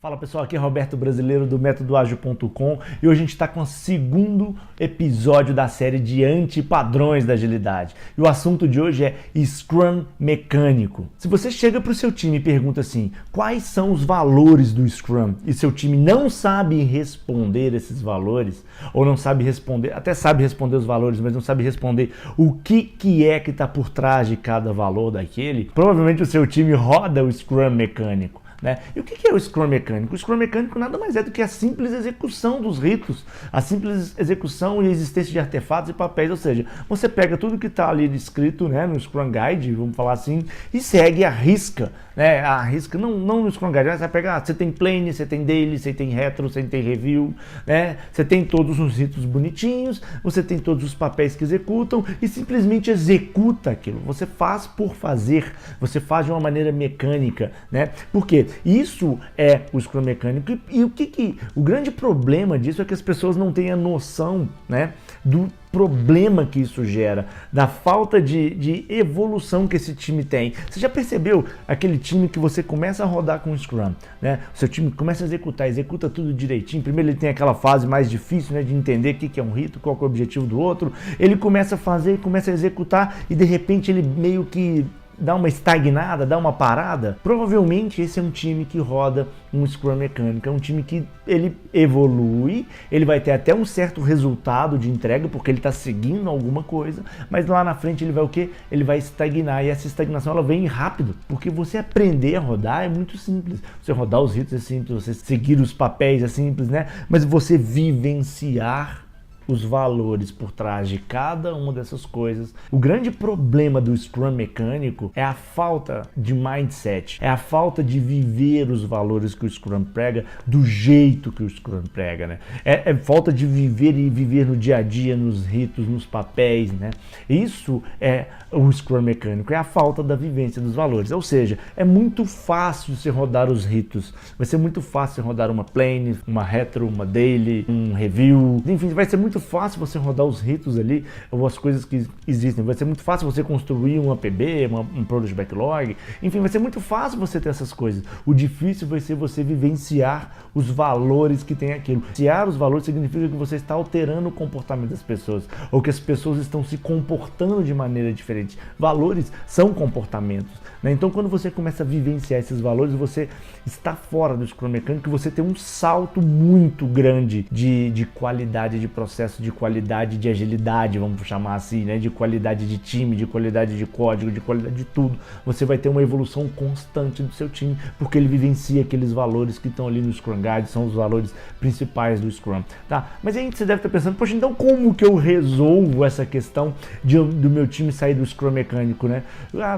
Fala pessoal, aqui é Roberto Brasileiro do métodoagil.com e hoje a gente está com o segundo episódio da série de antipadrões da agilidade. E o assunto de hoje é Scrum mecânico. Se você chega para o seu time e pergunta assim, quais são os valores do Scrum? E seu time não sabe responder esses valores, ou não sabe responder, até sabe responder os valores, mas não sabe responder o que é que está por trás de cada valor daquele, provavelmente o seu time roda o Scrum mecânico. Né? E o que é o Scrum mecânico? O Scrum mecânico nada mais é do que a simples execução dos ritos, a simples execução e existência de artefatos e papéis, ou seja, você pega tudo que está ali escrito, né, no Scrum Guide, vamos falar assim, e segue a risca, né, a risca, não no Scrum Guide, você vai pegar, você tem plane, você tem daily, você tem retro, você tem review, né, você tem todos os ritos bonitinhos, você tem todos os papéis que executam e simplesmente executa aquilo, você faz por fazer, você faz de uma maneira mecânica, né, por quê? Isso é o Scrum mecânico e o grande problema disso é que as pessoas não têm a noção, né, do problema que isso gera, da falta de evolução que esse time tem. Você já percebeu aquele time que você começa a rodar com o Scrum, né? O seu time começa a executa tudo direitinho. Primeiro ele tem aquela fase mais difícil, né, de entender o que é um rito, qual é o objetivo do outro. Ele começa a fazer, começa a executar e de repente ele meio que dá uma estagnada, dá uma parada. Provavelmente esse é um time que roda um Scrum mecânico, é um time que ele evolui, ele vai ter até um certo resultado de entrega, porque ele está seguindo alguma coisa, mas lá na frente ele vai o quê? Ele vai estagnar, e essa estagnação ela vem rápido, porque você aprender a rodar é muito simples. Você rodar os ritos é simples, você seguir os papéis é simples, né? Mas você vivenciar os valores por trás de cada uma dessas coisas. O grande problema do Scrum mecânico é a falta de mindset, é a falta de viver os valores que o Scrum prega do jeito que o Scrum prega, né? É falta de viver no dia a dia, nos ritos, nos papéis, né? Isso é o Scrum mecânico, é a falta da vivência dos valores. Ou seja, é muito fácil você rodar os ritos, vai ser muito fácil você rodar uma plane, uma retro, uma daily, um review, enfim, vai ser muito fácil você rodar os ritos ali, ou as coisas que existem, vai ser muito fácil você construir um APB, um Product Backlog, enfim, vai ser muito fácil você ter essas coisas. O difícil vai ser você vivenciar os valores que tem aquilo. Vivenciar os valores significa que você está alterando o comportamento das pessoas, ou que as pessoas estão se comportando de maneira diferente. Valores são comportamentos, né? Então quando você começa a vivenciar esses valores, você está fora do Scrum mecânico, você tem um salto muito grande de qualidade de processo, de qualidade de agilidade, vamos chamar assim, né? De qualidade de time, de qualidade de código, de qualidade de tudo. Você vai ter uma evolução constante do seu time, porque ele vivencia aqueles valores que estão ali no Scrum Guide, são os valores principais do Scrum, tá? Mas aí você deve estar pensando, poxa, então como que eu resolvo essa questão do meu time sair do Scrum mecânico, né?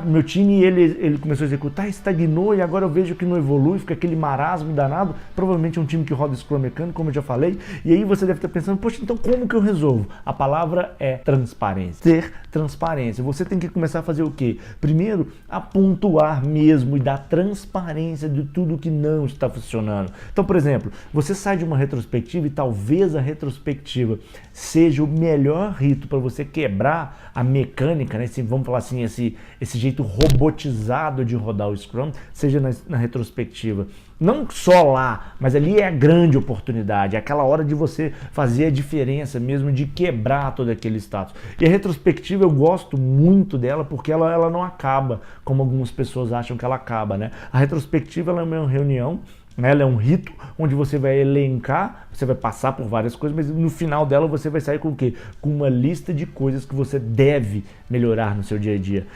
Meu time, ele começou a executar, estagnou e agora eu vejo que não evolui, fica aquele marasmo danado. Provavelmente é um time que roda Scrum mecânico, como eu já falei, e aí você deve estar pensando, poxa, então como que eu resolvo? A palavra é transparência. Ter transparência. Você tem que começar a fazer o quê? Primeiro, a pontuar mesmo e dar transparência de tudo que não está funcionando. Então, por exemplo, você sai de uma retrospectiva e talvez a retrospectiva seja o melhor rito para você quebrar a mecânica, né? Vamos falar assim, esse jeito robotizado de rodar o Scrum, seja na retrospectiva. Não só lá, mas ali é a grande oportunidade, é aquela hora de você fazer a diferença mesmo, de quebrar todo aquele status. E a retrospectiva eu gosto muito dela porque ela não acaba, como algumas pessoas acham que ela acaba, né? A retrospectiva ela é uma reunião, ela é um rito onde você vai elencar, você vai passar por várias coisas, mas no final dela você vai sair com o quê? Com uma lista de coisas que você deve melhorar no seu dia a dia.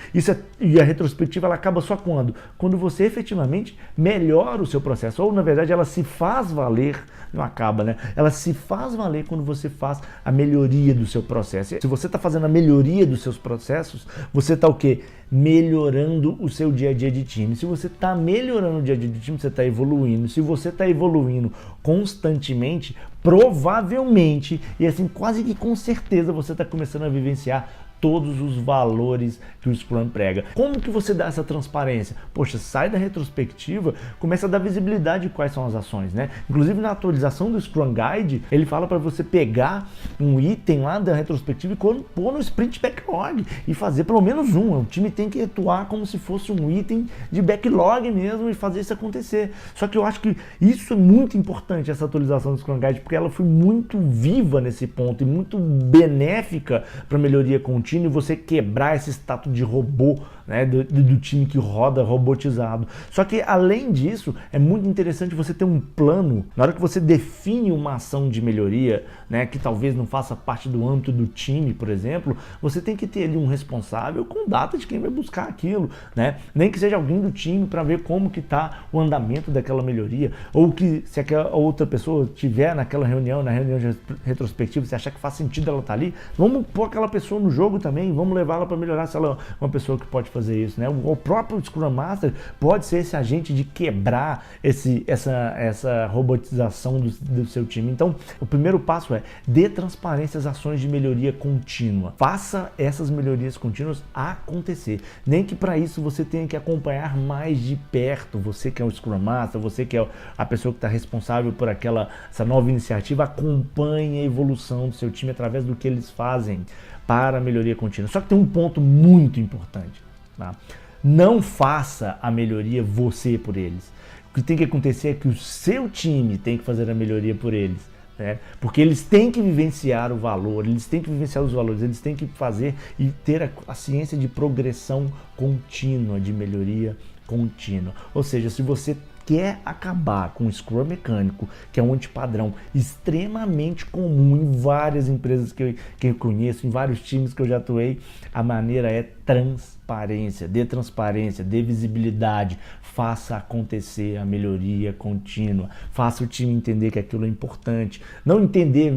E a retrospectiva ela acaba só quando? Quando você efetivamente melhora o seu processo, ou na verdade ela se faz valer, não acaba, né? Ela se faz valer quando você faz a melhoria do seu processo. Se você está fazendo a melhoria dos seus processos, você está o quê? Melhorando o seu dia a dia de time. Se você está melhorando o dia a dia de time, você está evoluindo. Se você está evoluindo constantemente, provavelmente, e assim quase que com certeza, você está começando a vivenciar todos os valores que o Scrum prega. Como que você dá essa transparência? Poxa, sai da retrospectiva, começa a dar visibilidade de quais são as ações, né? Inclusive na atualização do Scrum Guide, ele fala para você pegar um item lá da retrospectiva e pôr no Sprint Backlog e fazer pelo menos um. O time tem que atuar como se fosse um item de backlog mesmo e fazer isso acontecer. Só que eu acho que isso é muito importante, essa atualização do Scrum Guide, porque ela foi muito viva nesse ponto e muito benéfica para a melhoria contínua e você quebrar esse status de robô, né, do time que roda robotizado. Só que além disso, é muito interessante você ter um plano, na hora que você define uma ação de melhoria, né, que talvez não faça parte do âmbito do time, por exemplo, você tem que ter ali um responsável com data de quem vai buscar aquilo, né? Nem que seja alguém do time para ver como que está o andamento daquela melhoria, ou que se aquela outra pessoa tiver naquela reunião, na reunião de retrospectiva, você achar que faz sentido ela estar ali, vamos pôr aquela pessoa no jogo também, vamos levar ela para melhorar se ela é uma pessoa que pode fazer isso, né? O próprio Scrum Master pode ser esse agente de quebrar essa robotização do seu time. Então, o primeiro passo é dê transparência às ações de melhoria contínua. Faça essas melhorias contínuas acontecer. Nem que para isso você tenha que acompanhar mais de perto. Você que é o Scrum Master, você que é a pessoa que está responsável por essa nova iniciativa, acompanhe a evolução do seu time através do que eles fazem para a melhoria contínua. Só que tem um ponto muito importante, tá? Não faça a melhoria você por eles. O que tem que acontecer é que o seu time tem que fazer a melhoria por eles, né? Porque eles têm que vivenciar o valor, eles têm que vivenciar os valores, eles têm que fazer e ter a ciência de progressão contínua, de melhoria contínua. Ou seja, se você quer acabar com o Scrum mecânico, que é um antipadrão extremamente comum em várias empresas que eu conheço, em vários times que eu já atuei, a maneira é transparência, dê visibilidade, faça acontecer a melhoria contínua, faça o time entender que aquilo é importante, não entender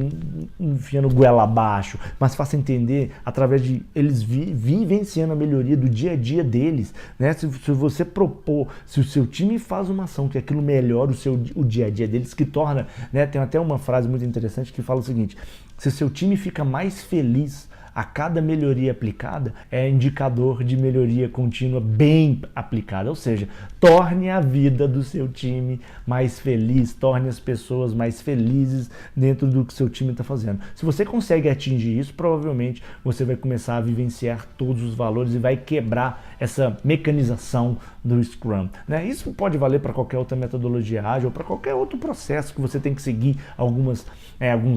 enfiando goela abaixo, mas faça entender através de eles vivenciando a melhoria do dia a dia deles, né? Se você propor, se o seu time faz uma ação que aquilo melhora o dia a dia deles, que torna, né? Tem até uma frase muito interessante que fala o seguinte: se o seu time fica mais feliz a cada melhoria aplicada, é indicador de melhoria contínua bem aplicada. Ou seja, torne a vida do seu time mais feliz, torne as pessoas mais felizes dentro do que seu time está fazendo. Se você consegue atingir isso, provavelmente você vai começar a vivenciar todos os valores e vai quebrar essa mecanização do Scrum, né? Isso pode valer para qualquer outra metodologia ágil ou para qualquer outro processo que você tem que seguir alguns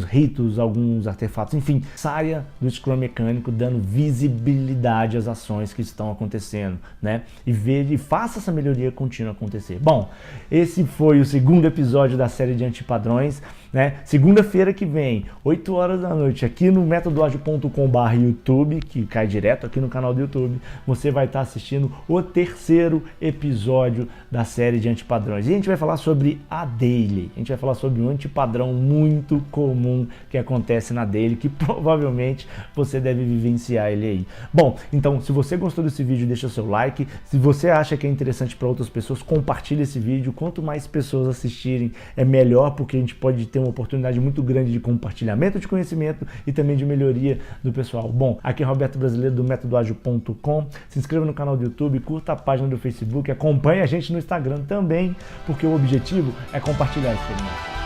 ritos, alguns artefatos, enfim, saia do Scrum mecânico dando visibilidade às ações que estão acontecendo, né? E faça essa melhoria contínua acontecer. Bom, esse foi o segundo episódio da série de antipadrões, né? Segunda-feira que vem, 8 horas da noite, aqui no metodoagil.com/YouTube, que cai direto aqui no canal do YouTube, você vai estar assistindo o terceiro episódio da série de antipadrões. E a gente vai falar sobre a daily. A gente vai falar sobre um antipadrão muito comum que acontece na daily, que provavelmente você deve vivenciar ele aí. Bom, então, se você gostou desse vídeo, deixa o seu like. Se você acha que é interessante para outras pessoas, compartilhe esse vídeo. Quanto mais pessoas assistirem, é melhor, porque a gente pode ter uma oportunidade muito grande de compartilhamento de conhecimento e também de melhoria do pessoal. Bom, aqui é Roberto Brasileiro do metodoagil.com. Se inscreva no canal do YouTube, curta a página do Facebook, acompanhe a gente no Instagram também, porque o objetivo é compartilhar a experiência.